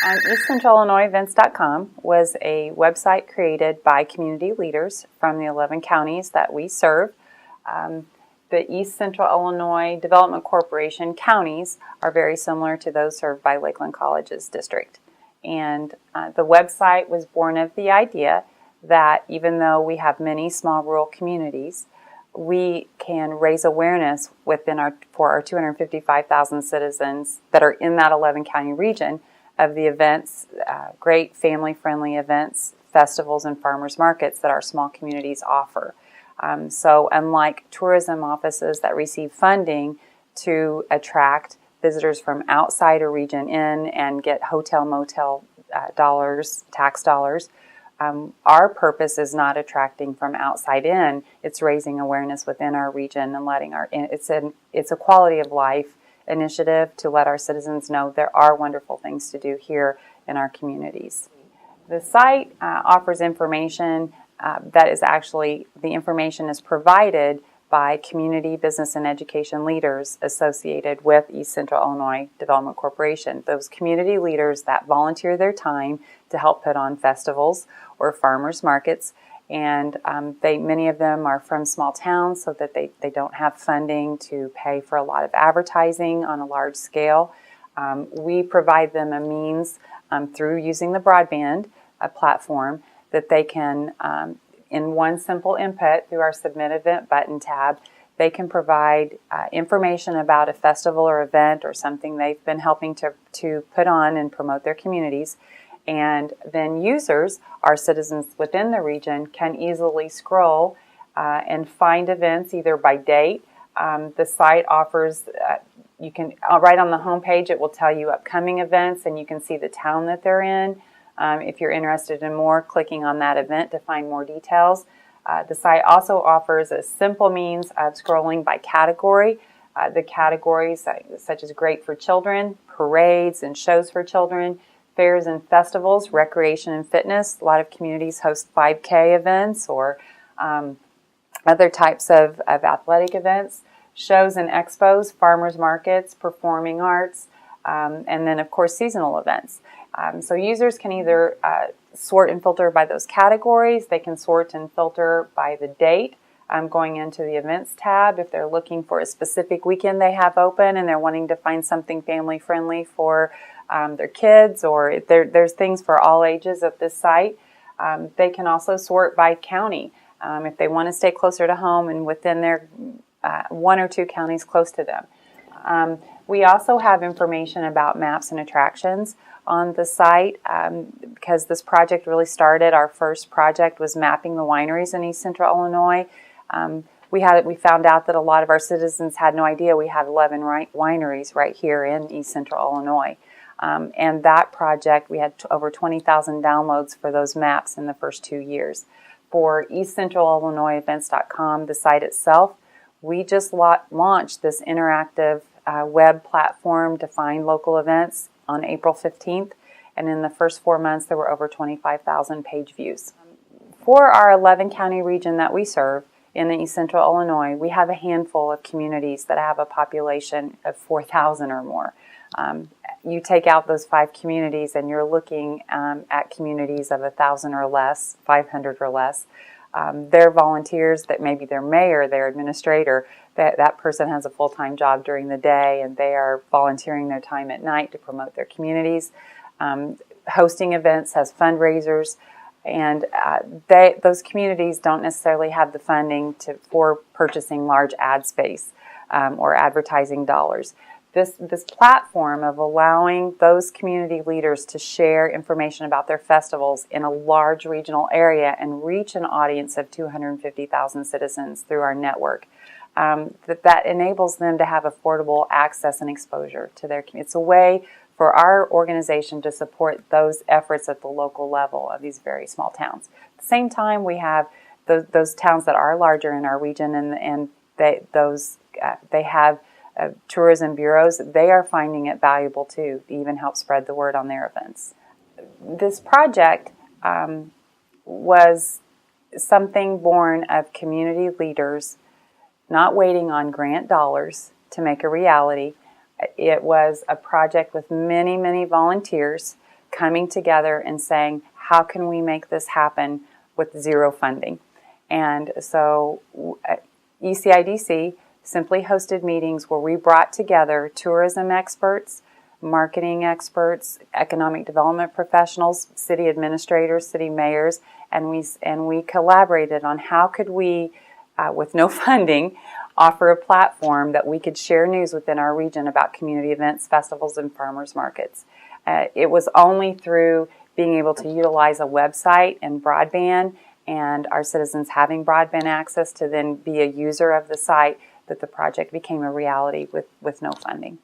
EastCentralIllinoisEvents.com was a website created by community leaders from the 11 counties that we serve. The East Central Illinois Development Corporation counties are very similar to those served by Lakeland College's district. And the website was born of the idea that even though we have many small rural communities, we can raise awareness for our 255,000 citizens that are in that 11 county region of the events, great family-friendly events, festivals, and farmers markets that our small communities offer. So unlike tourism offices that receive funding to attract visitors from outside a region in and get hotel, motel dollars, tax dollars, our purpose is not attracting from outside in. It's raising awareness within our region and it's a quality of life initiative to let our citizens know there are wonderful things to do here in our communities. The site offers information that is actually, the information is provided by community, business, and education leaders associated with East Central Illinois Development Corporation. Those community leaders that volunteer their time to help put on festivals or farmers markets, and many of them are from small towns so that they don't have funding to pay for a lot of advertising on a large scale. We provide them a means through using the broadband platform that they can, in one simple input through our Submit Event button tab, they can provide information about a festival or event or something they've been helping to put on and promote their communities. And then users, our citizens within the region, can easily scroll and find events either by date. The site offers, you can, right on the homepage, it will tell you upcoming events and you can see the town that they're in. If you're interested in more, clicking on that event to find more details. The site also offers a simple means of scrolling by category. The categories such as Great for Children, parades and shows for children, fairs and festivals, recreation and fitness. A lot of communities host 5K events or other types of athletic events, shows and expos, farmers markets, performing arts, and then of course seasonal events. So users can either sort and filter by those categories. They can sort and filter by the date. Going into the events tab, if they're looking for a specific weekend they have open and they're wanting to find something family friendly for their kids, or there's things for all ages at this site. They can also sort by county if they want to stay closer to home and within their one or two counties close to them. We also have information about maps and attractions on the site because this project really started. Our first project was mapping the wineries in East Central Illinois. We found out that a lot of our citizens had no idea we had 11 wineries right here in East Central Illinois. And that project, we had over 20,000 downloads for those maps in the first 2 years. For EastCentralIllinoisEvents.com, the site itself, we just launched this interactive web platform to find local events on April 15th, and in the first 4 months there were over 25,000 page views. For our 11 county region that we serve in East Central Illinois, we have a handful of communities that have a population of 4,000 or more. You take out those 5 communities and you're looking at communities of 1,000 or less, 500 or less. They're volunteers that maybe their mayor, their administrator, that person has a full-time job during the day and they are volunteering their time at night to promote their communities. Hosting events, has fundraisers, and those communities don't necessarily have the funding for purchasing large ad space or advertising dollars. This platform of allowing those community leaders to share information about their festivals in a large regional area and reach an audience of 250,000 citizens through our network, that enables them to have affordable access and exposure to their community. It's a way for our organization to support those efforts at the local level of these very small towns. At the same time, we have those towns that are larger in our region, and they have tourism bureaus. They are finding it valuable too to even help spread the word on their events. This project was something born of community leaders not waiting on grant dollars to make a reality. It was a project with many, many volunteers coming together and saying, how can we make this happen with zero funding? And so ECIDC simply hosted meetings where we brought together tourism experts, marketing experts, economic development professionals, city administrators, city mayors, and we collaborated on how could we, with no funding, offer a platform that we could share news within our region about community events, festivals, and farmers markets. It was only through being able to utilize a website and broadband and our citizens having broadband access to then be a user of the site that the project became a reality with no funding.